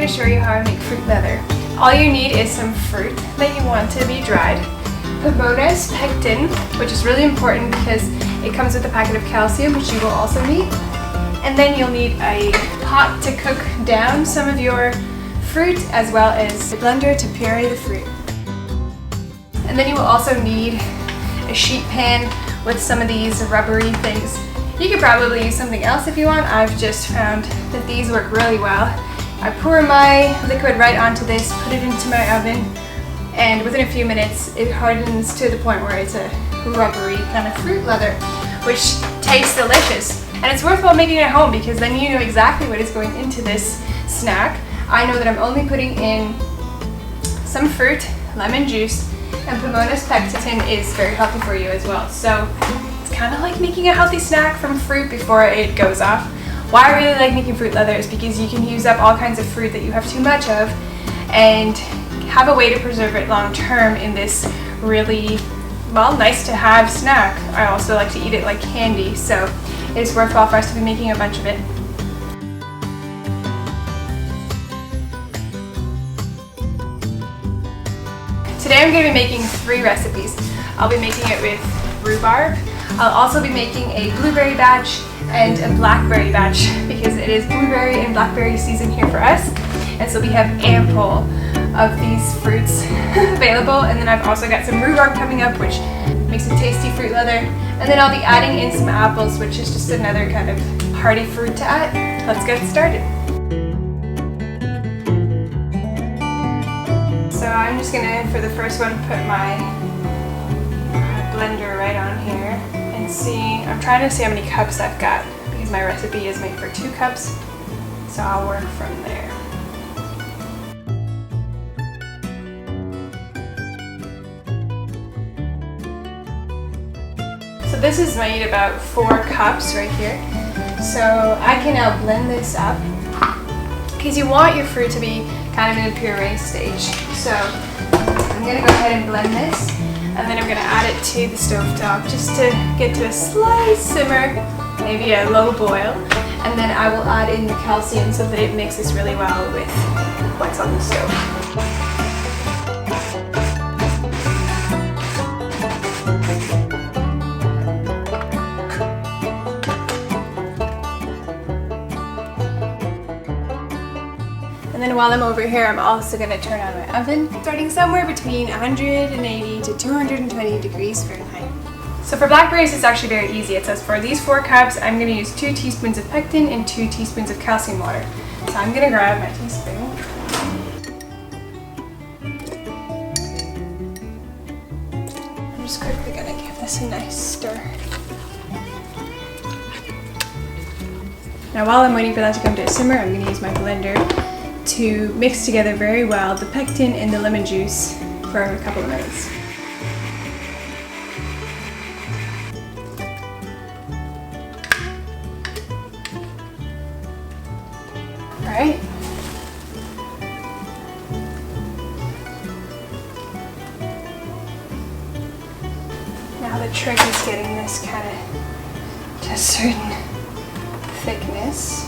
to show you how I make fruit leather. All you need is some fruit that you want to be dried, Pemona's pectin, which is really important because it comes with a packet of calcium, which you will also need. And then you'll need a pot to cook down some of your fruit, as well as a blender to puree the fruit. And then you will also need a sheet pan with some of these rubbery things. You could probably use something else if you want. I've just found that these work really well. I pour my liquid right onto this, put it into my oven, and within a few minutes it hardens to the point where it's a rubbery kind of fruit leather, which tastes delicious. And it's worthwhile making it at home because then you know exactly what is going into this snack. I know that I'm only putting in some fruit, lemon juice, and Pemona's pectin is very healthy for you as well. So it's kind of like making a healthy snack from fruit before it goes off. Why I really like making fruit leather is because you can use up all kinds of fruit that you have too much of and have a way to preserve it long term in this really, well, nice to have snack. I also like to eat it like candy, so it's worthwhile for us to be making a bunch of it. Today I'm going to be making 3 recipes. I'll be making it with rhubarb. I'll also be making a blueberry batch and a blackberry batch because it is blueberry and blackberry season here for us. And so we have ample of these fruits available. And then I've also got some rhubarb coming up, which makes a tasty fruit leather. And then I'll be adding in some apples, which is just another kind of hearty fruit to add. Let's get started. So I'm just gonna, for the first one, put my blender right on here and see, I'm trying to see how many cups I've got because my recipe is made for 2 cups. So I'll work from there. So this is made about 4 cups right here. So I can now blend this up because you want your fruit to be kind of in a puree stage. So I'm going to go ahead and blend this, and then I'm going to add it to the stovetop just to get to a slight simmer, maybe a low boil, and then I will add in the calcium so that it mixes really well with what's on the stove. And then while I'm over here, I'm also going to turn on my oven, starting somewhere between 180 to 220 degrees Fahrenheit. So for blackberries, it's actually very easy. It says for these 4 cups, I'm going to use 2 teaspoons of pectin and 2 teaspoons of calcium water. So I'm going to grab my teaspoon. I'm just quickly going to give this a nice stir. Now while I'm waiting for that to come to a simmer, I'm going to use my blender to mix together very well the pectin and the lemon juice for a couple of minutes. Alright. Now the trick is getting this kind of to a certain thickness.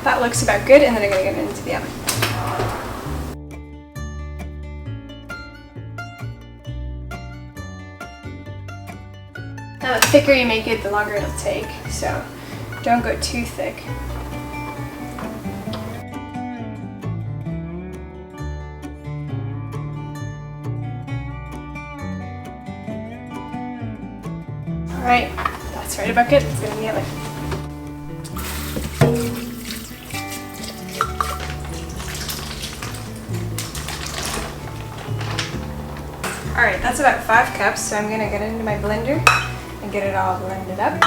That looks about good, and then I'm going to get it into the oven. Now the thicker you make it, the longer it'll take, so don't go too thick. Alright, that's right about good. Let's go in the oven. Alright, that's about 5 cups, so I'm going to get it into my blender and get it all blended up.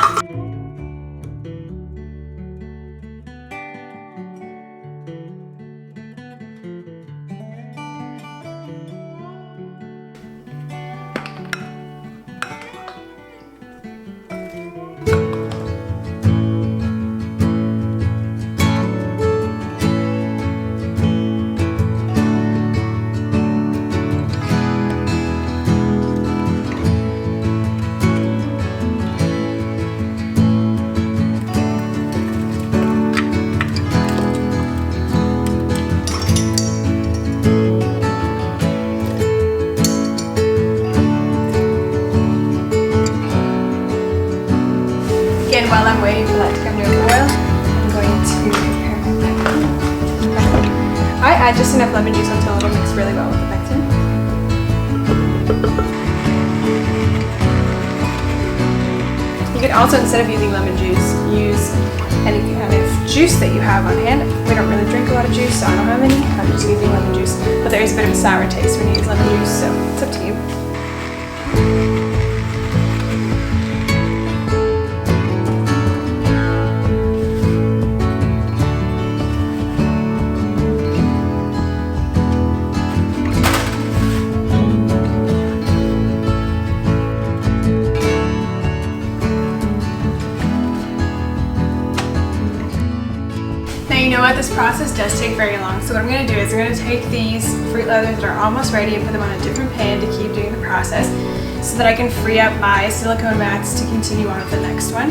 add just enough lemon juice until it'll mix really well with the pectin. You could also, instead of using lemon juice, use any kind of juice that you have on hand. We don't really drink a lot of juice, so I don't have any. I'm just using lemon juice. But there is a bit of a sour taste when you use lemon juice, so it's up to you. You know what, this process does take very long, so what I'm going to do is I'm going to take these fruit leathers that are almost ready and put them on a different pan to keep doing the process so that I can free up my silicone mats to continue on with the next one.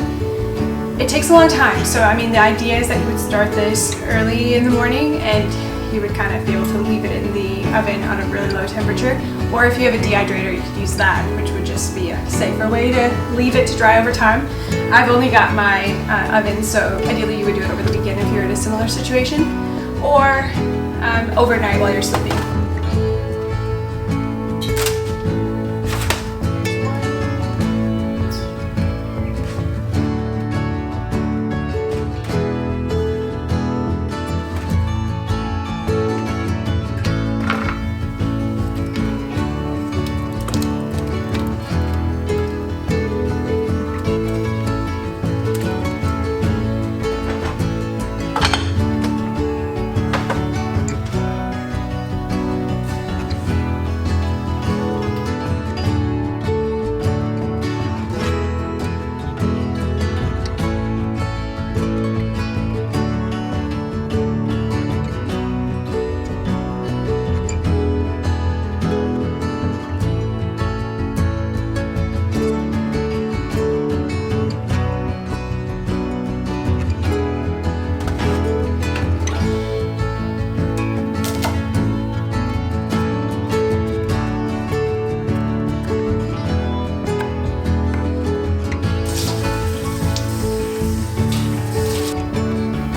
It takes a long time, so I mean the idea is that you would start this early in the morning and you would kind of be able to leave it in the oven on a really low temperature, or if you have a dehydrator you could use that, which would just be a safer way to leave it to dry over time. I've only got my oven, so ideally you would do it over the weekend if you're in a similar situation, or overnight while you're sleeping.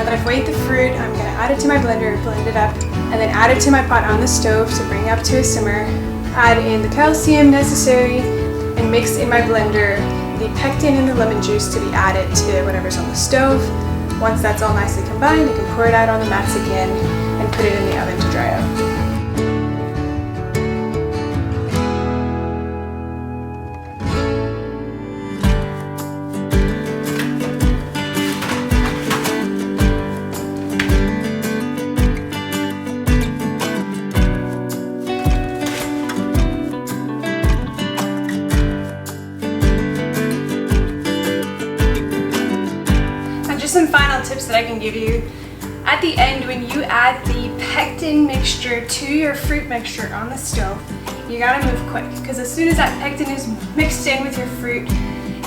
I've weighed the fruit, I'm going to add it to my blender, blend it up, and then add it to my pot on the stove to bring up to a simmer. Add in the calcium necessary and mix in my blender the pectin and the lemon juice to be added to whatever's on the stove. Once that's all nicely combined, you can pour it out on the mats again and put it in the oven to dry out. Some final tips that I can give you. At the end, when you add the pectin mixture to your fruit mixture on the stove, you gotta move quick, because as soon as that pectin is mixed in with your fruit,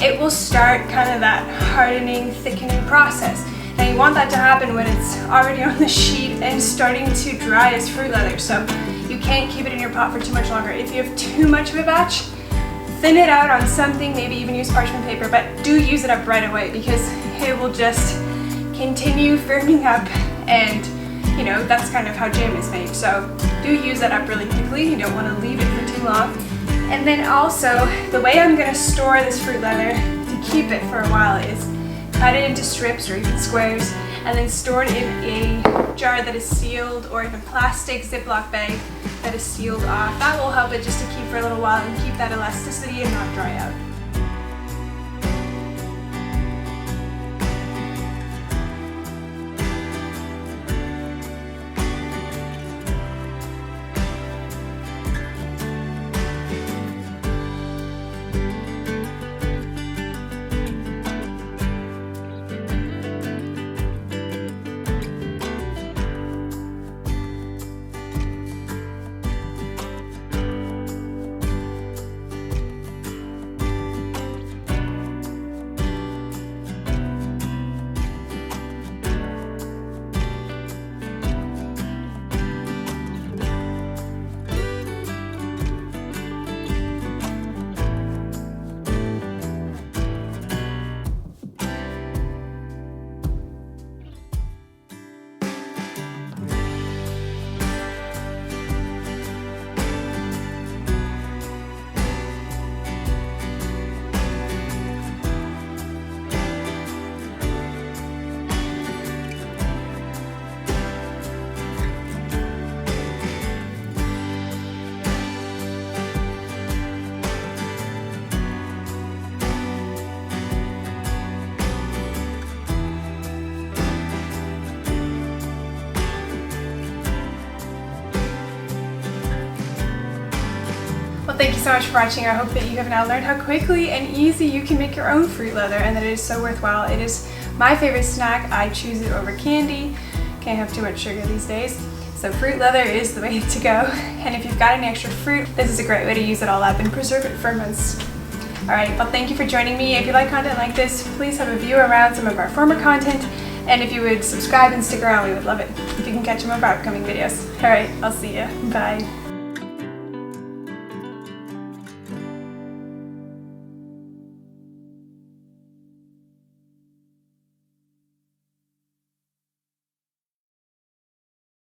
it will start kind of that hardening, thickening process. Now you want that to happen when it's already on the sheet and starting to dry as fruit leather, so you can't keep it in your pot for too much longer. If you have too much of a batch, thin it out on something, maybe even use parchment paper, but do use it up right away because it will just continue firming up, and you know, that's kind of how jam is made. So do use that up really quickly. You don't want to leave it for too long. And then also, the way I'm going to store this fruit leather to keep it for a while is cut it into strips or even squares, and then store it in a jar that is sealed, or in a plastic Ziploc bag that is sealed off. That will help it just to keep for a little while and keep that elasticity and not dry out. Well, thank you so much for watching. I hope that you have now learned how quickly and easy you can make your own fruit leather and that it is so worthwhile. It is my favorite snack. I choose it over candy. Can't have too much sugar these days. So fruit leather is the way to go. And if you've got any extra fruit, this is a great way to use it all up and preserve it for months. Alright, well thank you for joining me. If you like content like this, please have a view around some of our former content. And if you would subscribe and stick around, we would love it if you can catch some of our upcoming videos. Alright, I'll see you. Bye.